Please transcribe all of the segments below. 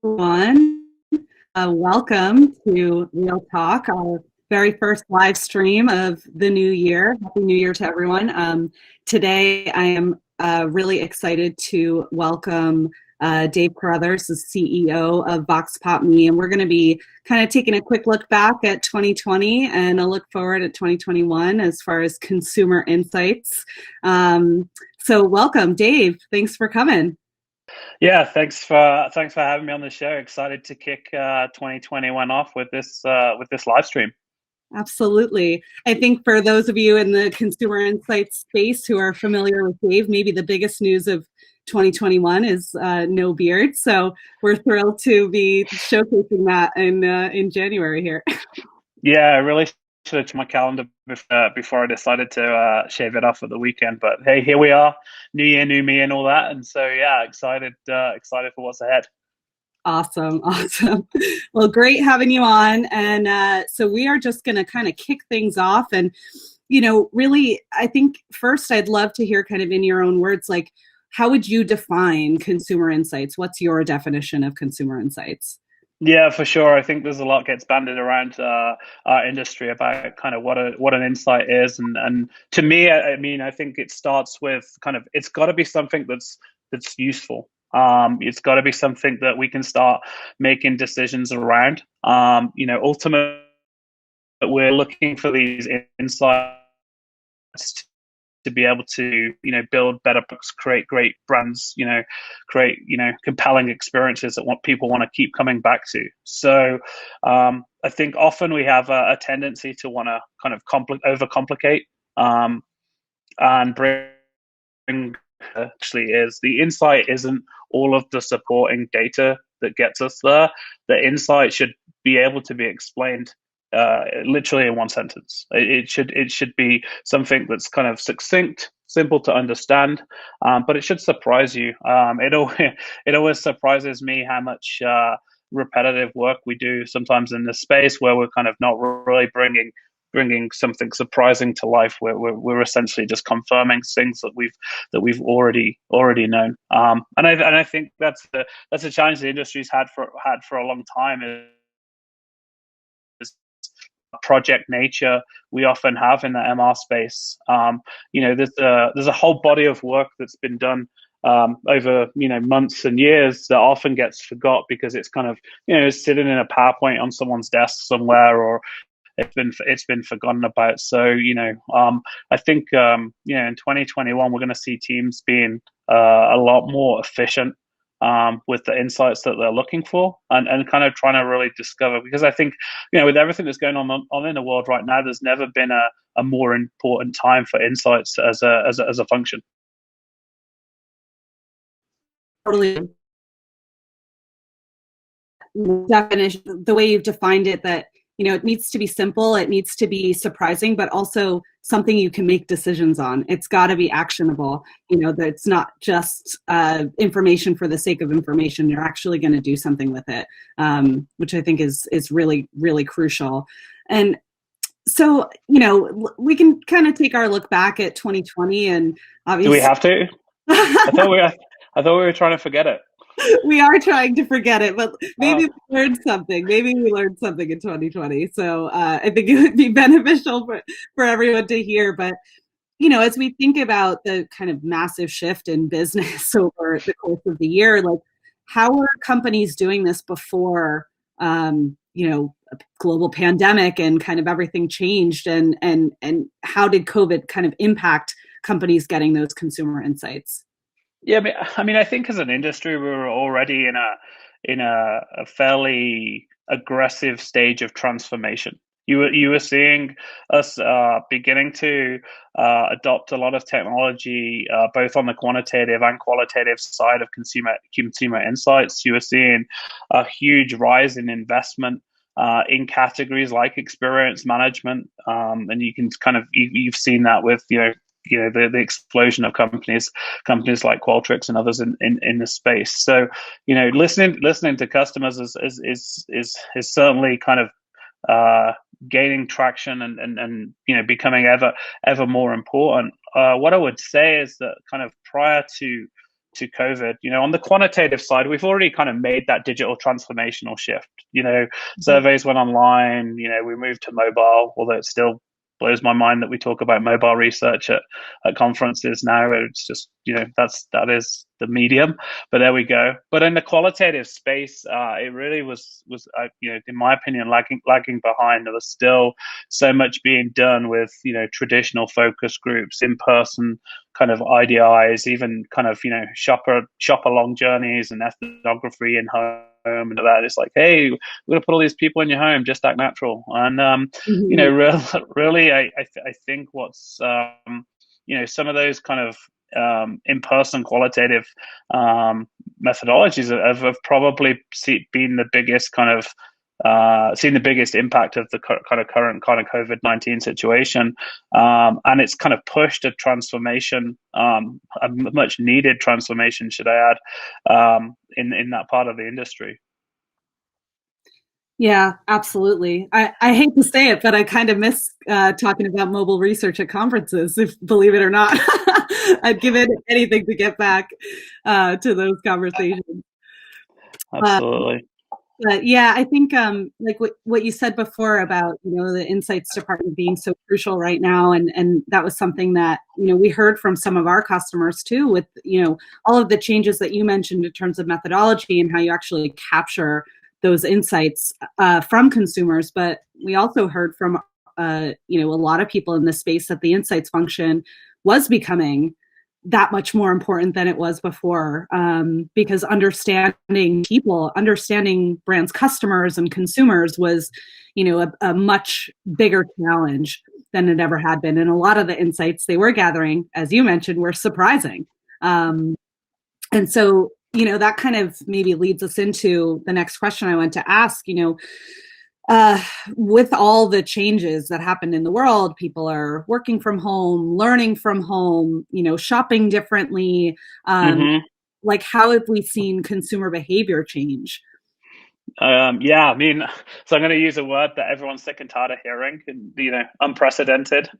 Everyone. Welcome to Real Talk, our very first live stream of the new year. Happy New Year to everyone. Today, I am really excited to welcome Dave Carruthers, the CEO of Voxpopme, and we're going to be kind of taking a quick look back at 2020 and a look forward at 2021 as far as consumer insights. So welcome, Dave. Thanks for coming. Yeah, thanks for having me on the show. Excited to kick 2021 off with this live stream. Absolutely. I think for those of you in the consumer insights space who are familiar with Dave, maybe the biggest news of 2021 is no beard. So we're thrilled to be showcasing that in January here. Yeah, I really should have checked my calendar before I decided to shave it off at the weekend. But hey, here we are, new year, new me, and all that. And so yeah, excited for what's ahead. Awesome. Awesome. Well, great having you on. And so we are just going to kind of kick things off. And, really, I think first I'd love to hear kind of in your own words, like, how would you define consumer insights? What's your definition of consumer insights? Yeah, for sure. I think there's a lot gets banded around our industry about kind of what an insight is, and to me, I mean, I think it starts with kind of it's got to be something that's useful. It's got to be something that we can start making decisions around. Ultimately, we're looking for these insights to be able to build better books, create great brands, create compelling experiences that people want to keep coming back to. So I think often we have a tendency to want to kind of overcomplicate, and bring actually is the insight isn't all of the supporting data that gets us there. The insight should be able to be explained literally in one sentence. It should be something that's kind of succinct, simple to understand, but it should surprise you. It always surprises me how much repetitive work we do sometimes in this space where we're kind of not really bringing something surprising to life. We're essentially just confirming things that we've already known. And I think that's a challenge the industry's had for a long time. Is project nature we often have in the MR space. There's a whole body of work that's been done over months and years that often gets forgot because it's kind of sitting in a PowerPoint on someone's desk somewhere, or it's been forgotten about. So I think in 2021 we're going to see teams being a lot more efficient with the insights that they're looking for, and kind of trying to really discover, because I think with everything that's going on in the world right now, there's never been a more important time for insights as a function. Totally. Definition, the way you've defined it, that it needs to be simple, it needs to be surprising, but also something you can make decisions on. It's got to be actionable. That it's not just information for the sake of information. You're actually going to do something with it, which I think is really, really crucial. And so we can kind of take our look back at 2020, and Do we obviously have to? I thought we were trying to forget it. we are trying to forget it, but maybe Oh, we learned something. Maybe we learned something in 2020. So I think it would be beneficial for everyone to hear. But as we think about the kind of massive shift in business over the course of the year, like, how are companies doing this before a global pandemic and kind of everything changed, and how did COVID kind of impact companies getting those consumer insights? yeah, I think as an industry, we were already in a fairly aggressive stage of transformation. You were seeing us beginning to adopt a lot of technology, both on the quantitative and qualitative side of consumer insights. You were seeing a huge rise in investment in categories like experience management, and you can kind of you've seen that with the explosion of companies like Qualtrics and others in the space. So listening to customers is certainly kind of gaining traction, and becoming ever more important. What I would say is that kind of prior to to COVID. On the quantitative side, we've already kind of made that digital transformational shift. Surveys went online. We moved to mobile, although it still blows my mind that we talk about mobile research at conferences now. It's just, that is the medium, but there we go. But in the qualitative space, it really was in my opinion, lagging behind. There was still so much being done with, traditional focus groups, in person kind of IDIs, even kind of, shop along journeys and ethnography in home and that. It's like, hey, we're gonna put all these people in your home, just act natural. And really, I think what's some of those kind of in-person qualitative methodologies have probably been the biggest kind of seen the biggest impact of the current kind of COVID-19 situation, and it's kind of pushed a transformation, a much needed transformation, should I add, in that part of the industry. Yeah, absolutely. I hate to say it, but I kind of miss talking about mobile research at conferences, believe it or not. I'd give anything to get back to those conversations. Absolutely. But yeah, I think like what you said before about, the insights department being so crucial right now. And that was something that, we heard from some of our customers too, with, all of the changes that you mentioned in terms of methodology and how you actually capture those insights from consumers. But we also heard from, a lot of people in this space that the insights function was becoming that much more important than it was before, because understanding people, understanding brands, customers, and consumers was, a much bigger challenge than it ever had been. And a lot of the insights they were gathering, as you mentioned, were surprising. And so, that kind of maybe leads us into the next question I want to ask. With all the changes that happened in the world, people are working from home, learning from home, shopping differently. Like, how have we seen consumer behavior change? Yeah, I mean, so I'm going to use a word that everyone's sick and tired of hearing, unprecedented,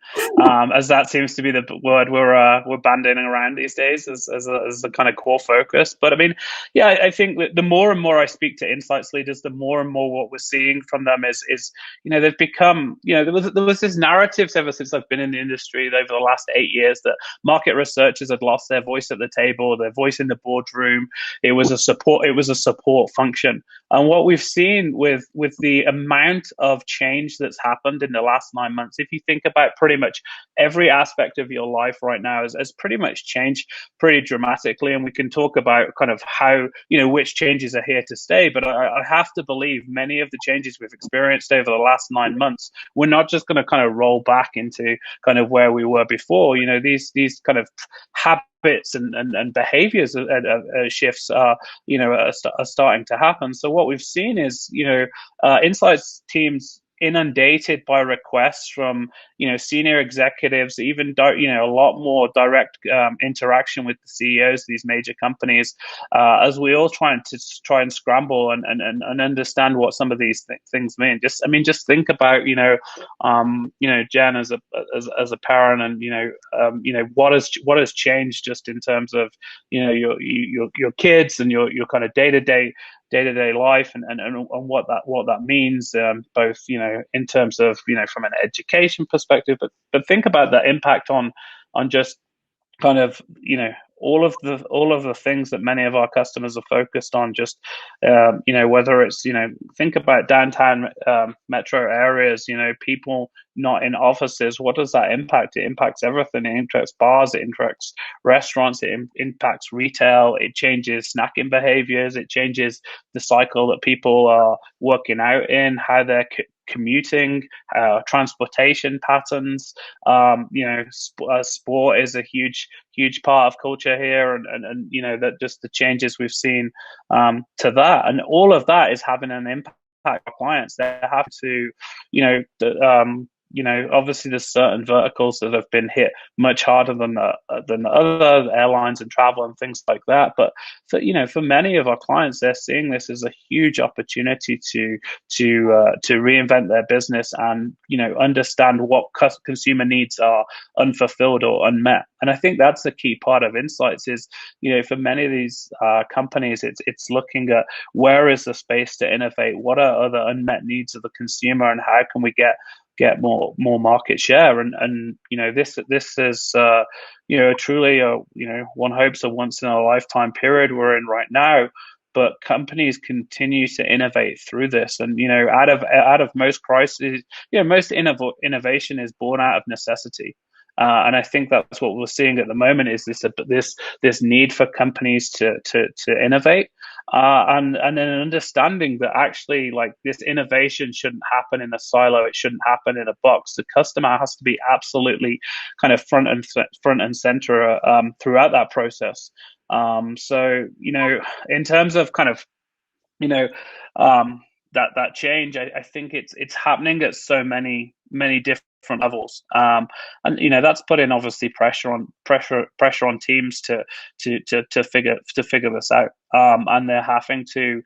as that seems to be the word we're bandying around these days as a kind of core focus. But I mean, yeah, I think that the more and more I speak to insights leaders, the more and more what we're seeing from them is they've become, there was this narrative ever since I've been in the industry over the last 8 years that market researchers had lost their voice at the table, their voice in the boardroom. It was a support function. And what we've seen with the amount of change that's happened in the last 9 months, if you think about pretty much every aspect of your life right now has pretty much changed pretty dramatically. And we can talk about kind of how, which changes are here to stay. But I have to believe many of the changes we've experienced over the last 9 months, we're not just going to kind of roll back into kind of where we were before. These kind of habits and behaviors shifts are starting to happen. So what we've seen is insights teams inundated by requests from senior executives, even a lot more direct interaction with the CEOs of these major companies, as we all try and scramble and understand what some of these things mean. Just think about Jen as a parent, and what has changed just in terms of your kids and your kind of day-to-day life and what that means, both in terms of from an education perspective, but think about the impact on just kind of all of the things that many of our customers are focused on. Just whether it's think about downtown metro areas, people not in offices. What does that impact? It impacts everything. It impacts bars, it impacts restaurants, it impacts retail, it changes snacking behaviors, it changes the cycle that people are working out in, how they're commuting, transportation patterns. Sport is a huge part of culture here, and that just the changes we've seen to that, and all of that is having an impact on clients. They have to obviously there's certain verticals that have been hit much harder than other airlines and travel and things like that. But for many of our clients, they're seeing this as a huge opportunity to reinvent their business and understand what consumer needs are unfulfilled or unmet. And I think that's the key part of insights is, for many of these companies, it's looking at where is the space to innovate, what are other unmet needs of the consumer, and how can we get more market share. And this is truly one hopes a once in a lifetime period we're in right now. But companies continue to innovate through this, and out of most crises, most innovation is born out of necessity. And I think that's what we're seeing at the moment is this need for companies to innovate, and then understanding that actually, like, this innovation shouldn't happen in a silo, it shouldn't happen in a box. The customer has to be absolutely kind of front and center throughout that process. So in terms of kind of that change, I think it's happening at so many different levels, and that's putting obviously pressure on teams to figure this out, and they're having to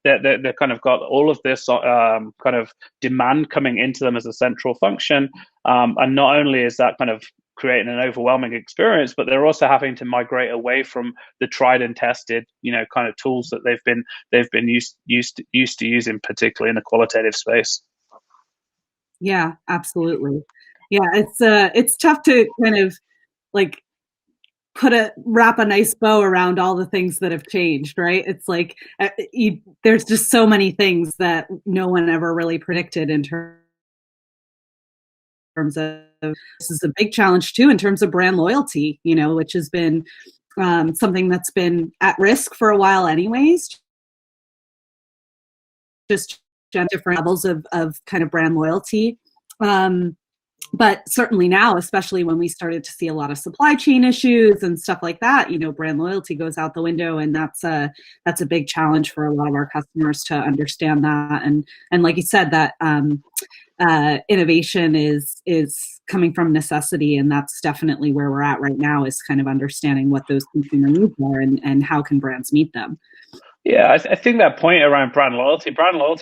they're kind of got all of this kind of demand coming into them as a central function, and not only is that kind of creating an overwhelming experience, but they're also having to migrate away from the tried and tested kind of tools that they've been used to using, particularly in the qualitative space. Yeah, absolutely. Yeah, it's tough to kind of like wrap a nice bow around all the things that have changed, right? It's like there's just so many things that no one ever really predicted in terms of, this is a big challenge too in terms of brand loyalty, which has been something that's been at risk for a while anyways. Just different levels of kind of brand loyalty. But certainly now, especially when we started to see a lot of supply chain issues and stuff like that, brand loyalty goes out the window, and that's a big challenge for a lot of our customers to understand that. And like you said, that innovation is coming from necessity, and that's definitely where we're at right now, is kind of understanding what those consumer needs are and how can brands meet them. Yeah, I think that point around brand loyalty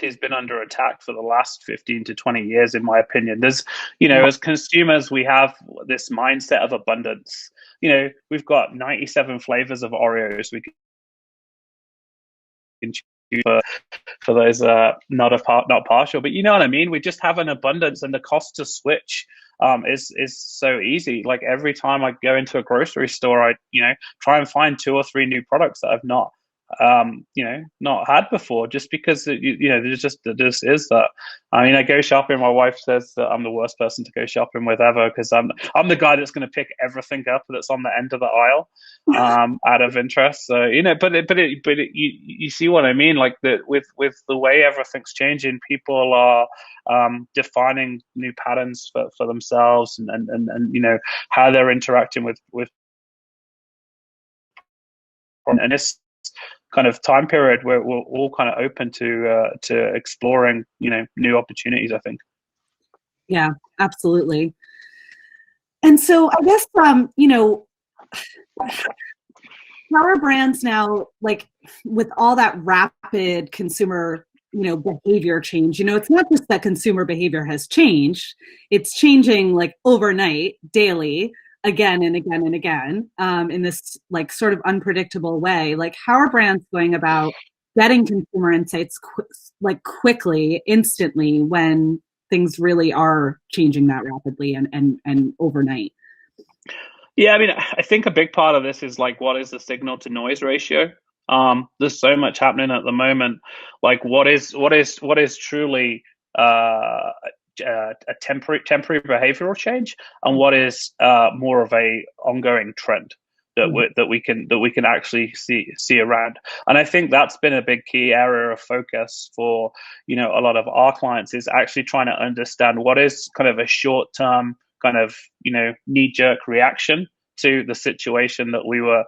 has been under attack for the last 15 to 20 years, in my opinion. There's, as consumers, we have this mindset of abundance. We've got 97 flavors of Oreos we can choose for those not partial, but you know what I mean? We just have an abundance, and the cost to switch is so easy. Like, every time I go into a grocery store, I try and find 2 or 3 new products that I've not had before, just because this is that. I mean, I go shopping, my wife says that I'm the worst person to go shopping with ever, because I'm the guy that's going to pick everything up that's on the end of the aisle, out of interest. So you see what I mean, like, with the way everything's changing, people are defining new patterns for themselves, and how they're interacting with and this kind of time period where we're all kind of open to exploring new opportunities, I think. Yeah, absolutely. And so I guess how are brands now, like, with all that rapid consumer behavior change? It's not just that consumer behavior has changed, it's changing like overnight, daily, again and again and again, in this like sort of unpredictable way. Like, how are brands going about getting consumer insights quickly, instantly, when things really are changing that rapidly and overnight? Yeah, I mean, I think a big part of this is, like, what is the signal to noise ratio? There's so much happening at the moment. Like, what is truly a temporary behavioral change, and what is more of a ongoing trend that we can actually see around. And I think that's been a big key area of focus for a lot of our clients, is actually trying to understand what is kind of a short term kind of knee jerk reaction to the situation that we were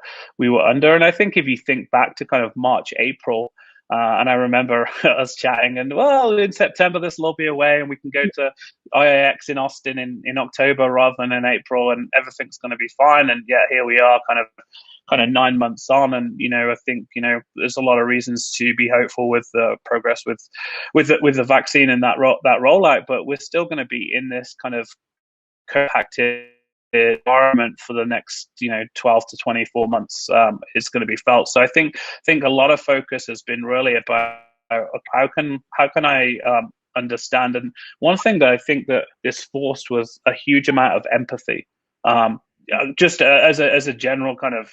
under. And I think if you think back to kind of March, April, And I remember us chatting, and well, in September this will all be away, and we can go to IAX in Austin in October rather than in April, and everything's going to be fine. And yeah, here we are, kind of 9 months on, and I think there's a lot of reasons to be hopeful with the progress with the vaccine and that rollout, but we're still going to be in this kind of co-active environment for the next 12 to 24 months. Is going to be felt. So I think a lot of focus has been really about how can I understand. And one thing that I think that this forced was a huge amount of empathy. Just as a general kind of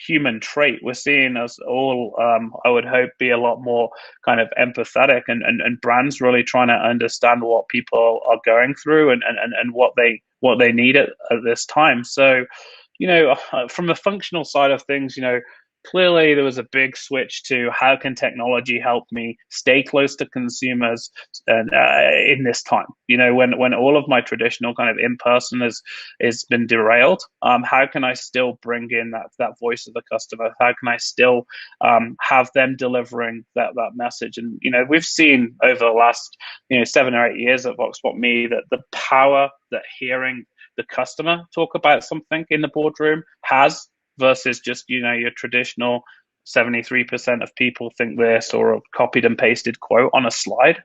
human trait, we're seeing us all, I would hope, be a lot more kind of empathetic, and brands really trying to understand what people are going through, and what they need at this time. So, from the functional side of things, clearly there was a big switch to how can technology help me stay close to consumers, and in this time, when all of my traditional kind of in person is been derailed. How can I still bring in that voice of the customer? How can I still have them delivering that message? And we've seen over the last 7 or 8 years at Voxpopme that the power that hearing the customer talk about something in the boardroom has, versus just your traditional 73% of people think this, or a copied and pasted quote on a slide.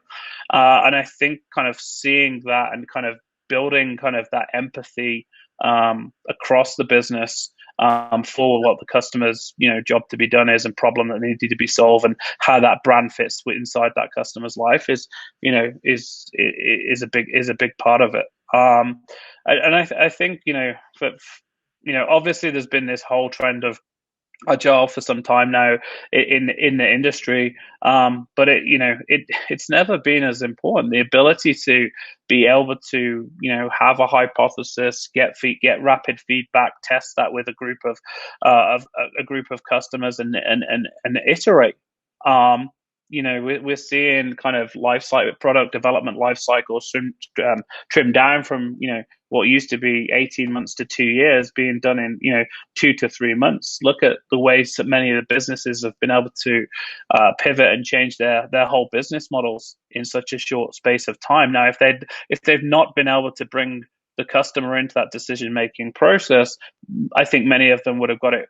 And I think kind of seeing that and kind of building kind of that empathy across the business, for what the customer's job to be done is, and problem that needed to be solved, and how that brand fits inside that customer's life is a big part of it. And I think obviously there's been this whole trend of agile for some time now in the industry, but it's never been as important. The ability to be able to have a hypothesis, get rapid feedback, test that with a group of customers, and iterate. We're seeing kind of product development life cycles trimmed down from what used to be 18 months to 2 years, being done in 2 to 3 months. Look at the ways that many of the businesses have been able to pivot and change their whole business models in such a short space of time. Now, if they've not been able to bring the customer into that decision making process, I think many of them would have got it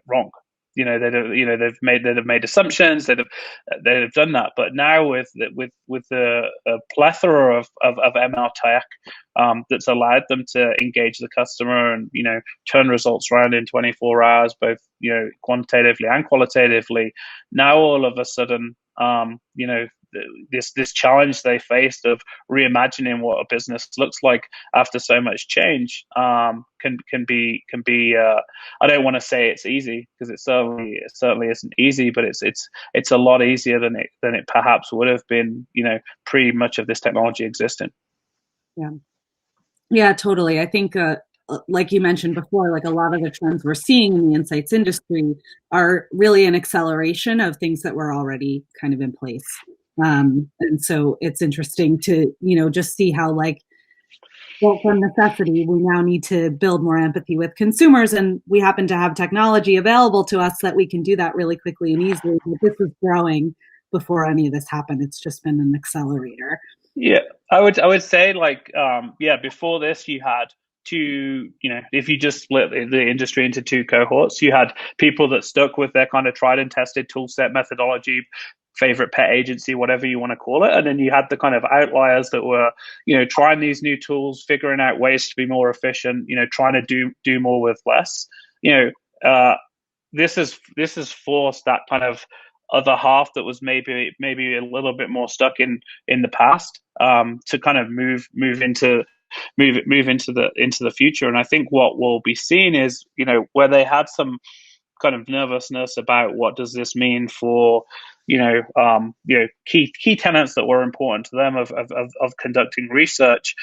wrong. They've made assumptions, they'd have done that. But now with a plethora of ML tech that's allowed them to engage the customer and turn results around in 24 hours, both quantitatively and qualitatively. Now all of a sudden, this challenge they faced of reimagining what a business looks like after so much change can be. I don't want to say it's easy, because it certainly isn't easy, but it's a lot easier than it perhaps would have been pre much of this technology existing. Yeah, totally. I think like you mentioned before, like a lot of the trends we're seeing in the insights industry are really an acceleration of things that were already kind of in place. And so it's interesting to, just see how, like, well, from necessity, we now need to build more empathy with consumers, and we happen to have technology available to us that we can do that really quickly and easily. But this is growing before any of this happened. It's just been an accelerator. Yeah, I would say, like, before this you had two, if you just split the industry into two cohorts, you had people that stuck with their kind of tried and tested tool set, methodology, favorite pet agency, whatever you want to call it. And then you had the kind of outliers that were, trying these new tools, figuring out ways to be more efficient, trying to do more with less. This has forced that kind of other half that was maybe a little bit more stuck in the past, to kind of move into the future. And I think what we'll be seeing is, where they had some kind of nervousness about what does this mean for key tenets that were important to them of conducting research,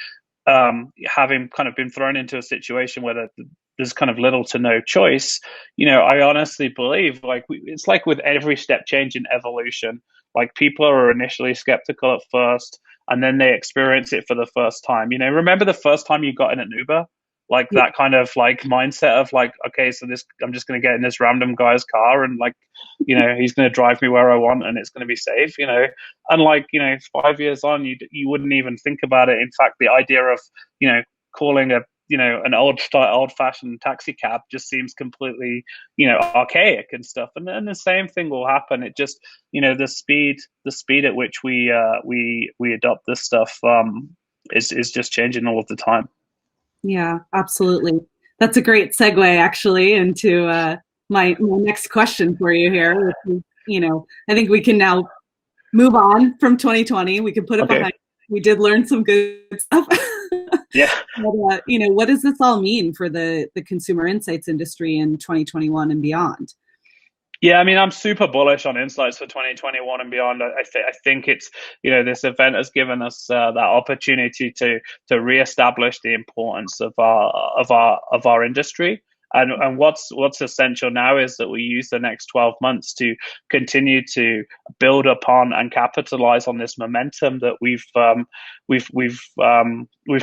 having kind of been thrown into a situation where there's kind of little to no choice. I honestly believe, like, it's like with every step change in evolution, like, people are initially skeptical at first, and then they experience it for the first time. Remember the first time you got in an Uber? like that kind of like mindset of like, okay, so this, I'm just going to get in this random guy's car and like, he's going to drive me where I want and it's going to be safe, and like, 5 years on, you wouldn't even think about it. In fact, the idea of, calling an old fashioned taxi cab just seems completely, archaic and stuff. And the same thing will happen. It just, the speed at which we adopt this stuff, is just changing all of the time. Yeah, absolutely. That's a great segue actually into my next question for you here, which is, I think we can now move on from 2020. We can put it Okay. behind. We did learn some good stuff. Yeah. But, what does this all mean for the consumer insights industry in 2021 and beyond? Yeah, I mean, I'm super bullish on insights for 2021 and beyond. I think it's, this event has given us that opportunity to reestablish the importance of our industry. And what's essential now is that we use the next 12 months to continue to build upon and capitalize on this momentum that we've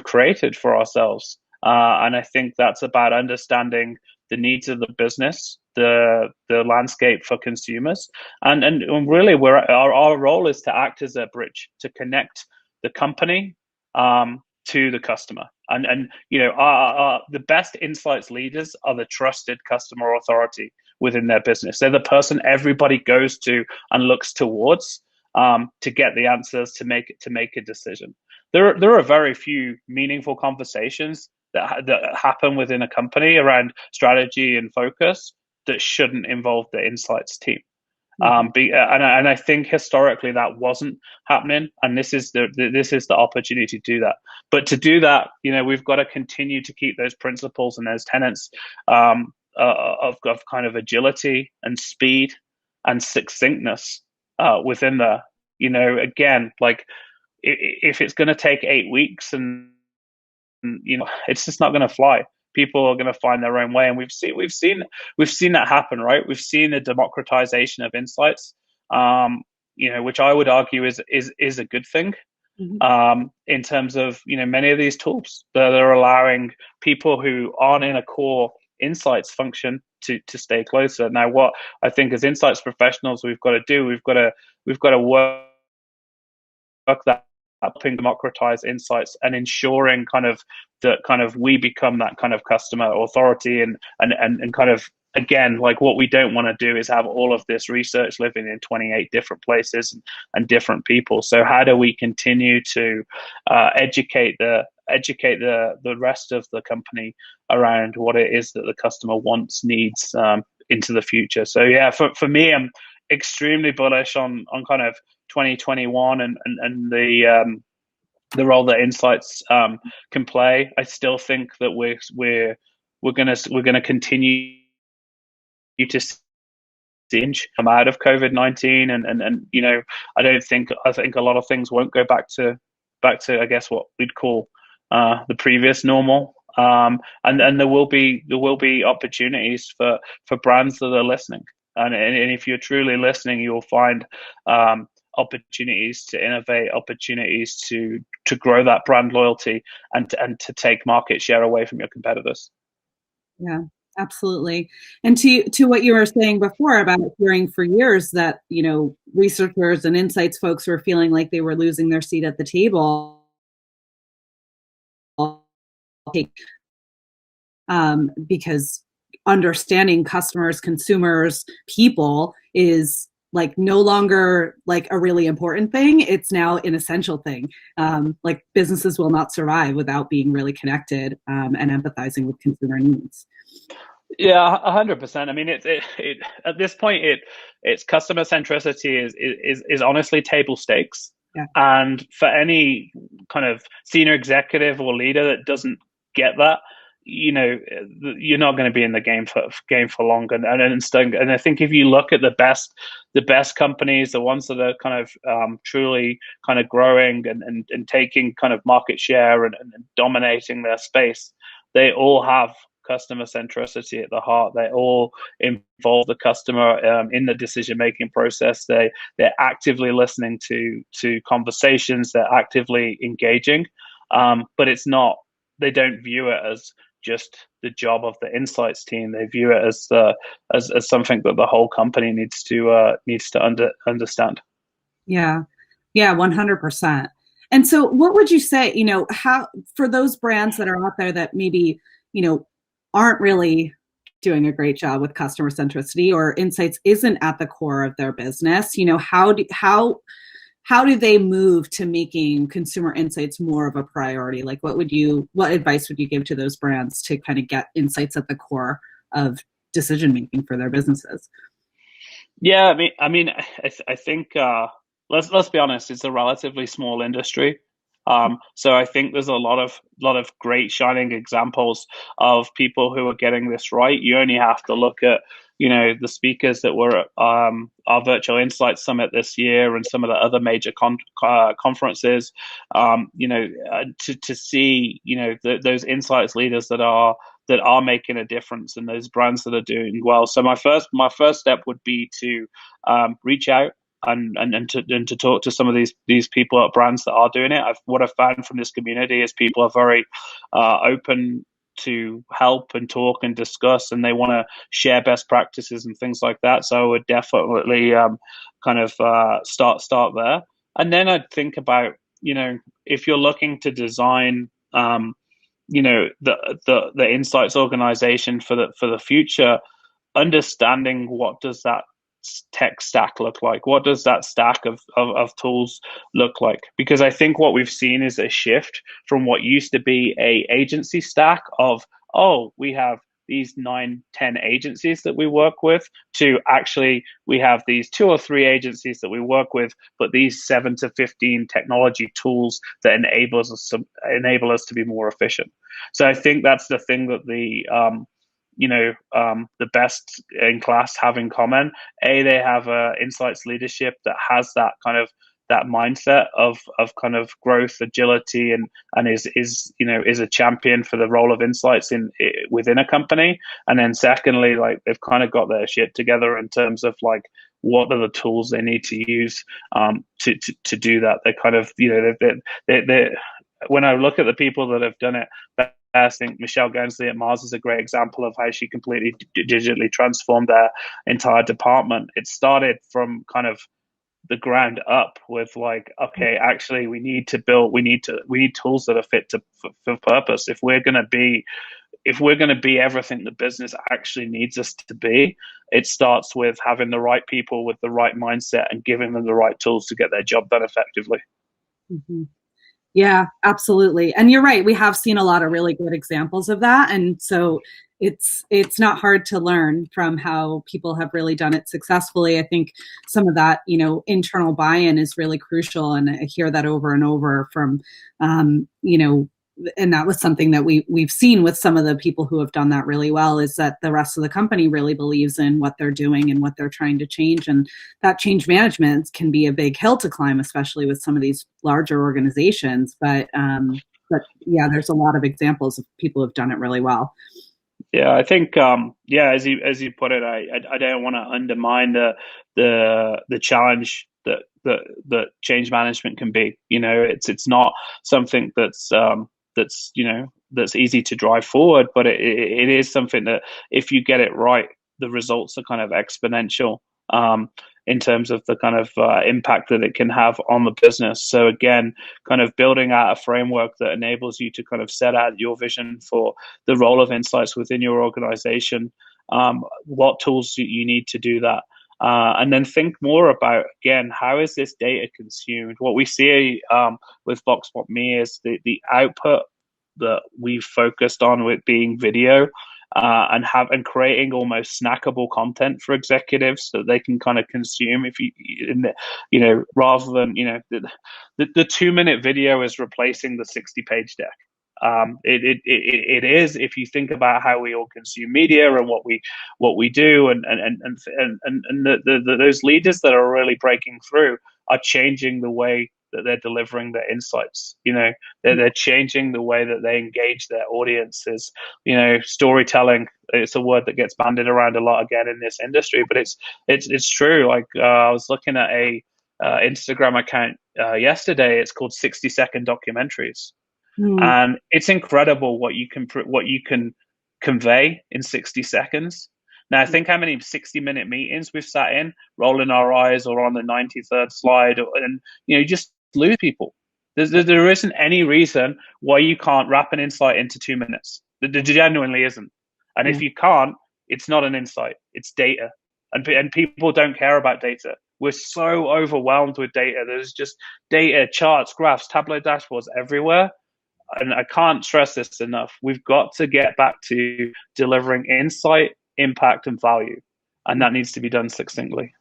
created for ourselves. And I think that's about understanding the needs of the business, the landscape for consumers, and really, our role is to act as a bridge to connect the company to the customer. And the best insights leaders are the trusted customer authority within their business. They're the person everybody goes to and looks towards to get the answers, to make a decision. There are very few meaningful conversations that happen within a company around strategy and focus that shouldn't involve the insights team. And I think historically that wasn't happening, and this is the opportunity to do that. But to do that, we've got to continue to keep those principles and those tenets of kind of agility and speed and succinctness within there. Again, like if it's going to take 8 weeks and it's just not going to fly. People are going to find their own way, and we've seen that happen, right? We've seen the democratization of insights, which I would argue is a good thing. In terms of many of these tools that are allowing people who aren't in a core insights function to stay closer. Now, what I think as insights professionals we've got to do, we've got to work that, helping democratize insights and ensuring kind of that kind of we become that kind of customer authority, and kind of, again, like what we don't want to do is have all of this research living in 28 different places and different people. So how do we continue to educate the rest of the company around what it is that the customer wants, needs into the future? So yeah, for me, I'm extremely bullish on kind of 2021 and the role that insights can play. I still think that we're gonna continue to change, come out of COVID-19, and I think a lot of things won't go back to I guess what we'd call the previous normal. And there will be opportunities for brands that are listening, and if you're truly listening, you'll find opportunities to innovate, opportunities to grow that brand loyalty, and to take market share away from your competitors. Yeah, absolutely. And to what you were saying before about hearing for years that, researchers and insights folks were feeling like they were losing their seat at the table. Because understanding customers, consumers, people is like no longer like a really important thing. It's now an essential thing. Like businesses will not survive without being really connected and empathizing with consumer needs. Yeah, 100%. I mean, it at this point, it's customer centricity is honestly table stakes. Yeah. And for any kind of senior executive or leader that doesn't get that, you're not going to be in the game for long. And I think if you look at the best companies, the ones that are kind of truly kind of growing and taking kind of market share and dominating their space, they all have customer centricity at the heart. They all involve the customer in the decision-making process. They're actively listening to conversations. They're actively engaging, but it's not. They don't view it as just the job of the insights team. They view it as as something that the whole company needs to understand. Yeah. Yeah, 100%. And so what would you say, how for those brands that are out there that maybe, aren't really doing a great job with customer centricity or insights isn't at the core of their business, how do they move to making consumer insights more of a priority? Like what advice would you give to those brands to kind of get insights at the core of decision making for their businesses? Yeah, I think let's be honest, it's a relatively small industry. So I think there's a lot of great shining examples of people who are getting this right. You only have to look at the speakers that were at our Virtual Insights Summit this year and some of the other major conferences. To see those insights leaders that are making a difference and those brands that are doing well. So my first step would be to reach out and to talk to some of these people at brands that are doing it. What I've found from this community is people are very open to help and talk and discuss, and they want to share best practices and things like that. So I would definitely start there, and then I'd think about if you're looking to design the insights organization for the future, understanding what does that tech stack look like, what does that stack of tools look like, because I think what we've seen is a shift from what used to be a agency stack of, oh, we have these 9-10 agencies that we work with, to actually we have these 2 or 3 agencies that we work with, but these 7 to 15 technology tools that enable us to be more efficient. So I think that's the thing that the best in class have in common. They have a insights leadership that has that kind of that mindset of kind of growth, agility, and is a champion for the role of insights within a company. And then secondly, like, they've kind of got their shit together in terms of like what are the tools they need to use to do that. They kind of they when I look at the people that have done it, I think Michelle Gensley at Mars is a great example of how she completely digitally transformed their entire department. It started from kind of the ground up with like, okay, actually we need tools that are fit for purpose. If we're going to be everything the business actually needs us to be, it starts with having the right people with the right mindset and giving them the right tools to get their job done effectively. Mm-hmm. Yeah, absolutely. And you're right. We have seen a lot of really good examples of that. And so it's not hard to learn from how people have really done it successfully. I think some of that, internal buy-in is really crucial. And I hear that over and over from, and that was something that we've seen with some of the people who have done that really well, is that the rest of the company really believes in what they're doing and what they're trying to change. And that change management can be a big hill to climb, especially with some of these larger organizations. But yeah, there's a lot of examples of people who have done it really well. Yeah, I think as you put it, I don't want to undermine the challenge that change management can be. It's not something that's easy to drive forward, but it is something that if you get it right, the results are kind of exponential in terms of the kind of impact that it can have on the business. So again, kind of building out a framework that enables you to kind of set out your vision for the role of insights within your organization, what tools you need to do that. And then think more about, again, how is this data consumed? What we see with Voxpopme is the output that we've focused on with being video, and creating almost snackable content for executives that they can kind of consume. Rather than the 2-minute video is replacing the 60-page deck. It is, if you think about how we all consume media and what we do, and those leaders that are really breaking through are changing the way that they're delivering their insights. They're changing the way that they engage their audiences. Storytelling, it's a word that gets bandied around a lot again in this industry, but it's true. Like, I was looking at a Instagram account yesterday. It's called 60-second documentaries. Mm. And it's incredible what you can convey in 60 seconds. Now, think how many 60-minute meetings we've sat in, rolling our eyes or on the 93rd slide, and you just lose people. There isn't any reason why you can't wrap an insight into 2 minutes. There genuinely isn't. And Yeah. if you can't, it's not an insight, it's data. And people don't care about data. We're so overwhelmed with data. There's just data, charts, graphs, Tableau dashboards everywhere. And I can't stress this enough. We've got to get back to delivering insight, impact, and value. And that needs to be done succinctly.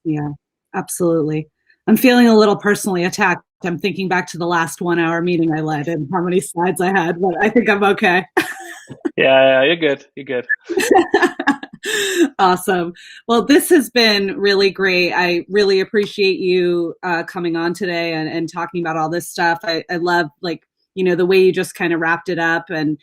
Yeah, absolutely. I'm feeling a little personally attacked. I'm thinking back to the last 1 hour meeting I led and how many slides I had, but I think I'm okay. Yeah, you're good. You're good. Awesome. Well, this has been really great. I really appreciate you coming on today and talking about all this stuff. I love the way you just kind of wrapped it up and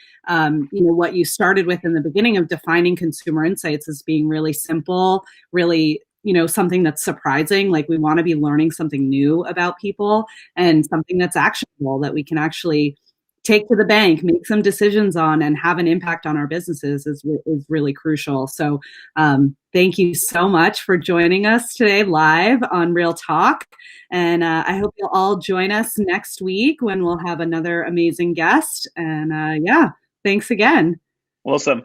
what you started with in the beginning of defining consumer insights as being really simple, really something that's surprising. Like we want to be learning something new about people and something that's actionable that we can actually take to the bank, make some decisions on, and have an impact on our businesses is really crucial. So thank you so much for joining us today live on Real Talk. And I hope you'll all join us next week when we'll have another amazing guest. And yeah, thanks again. Awesome.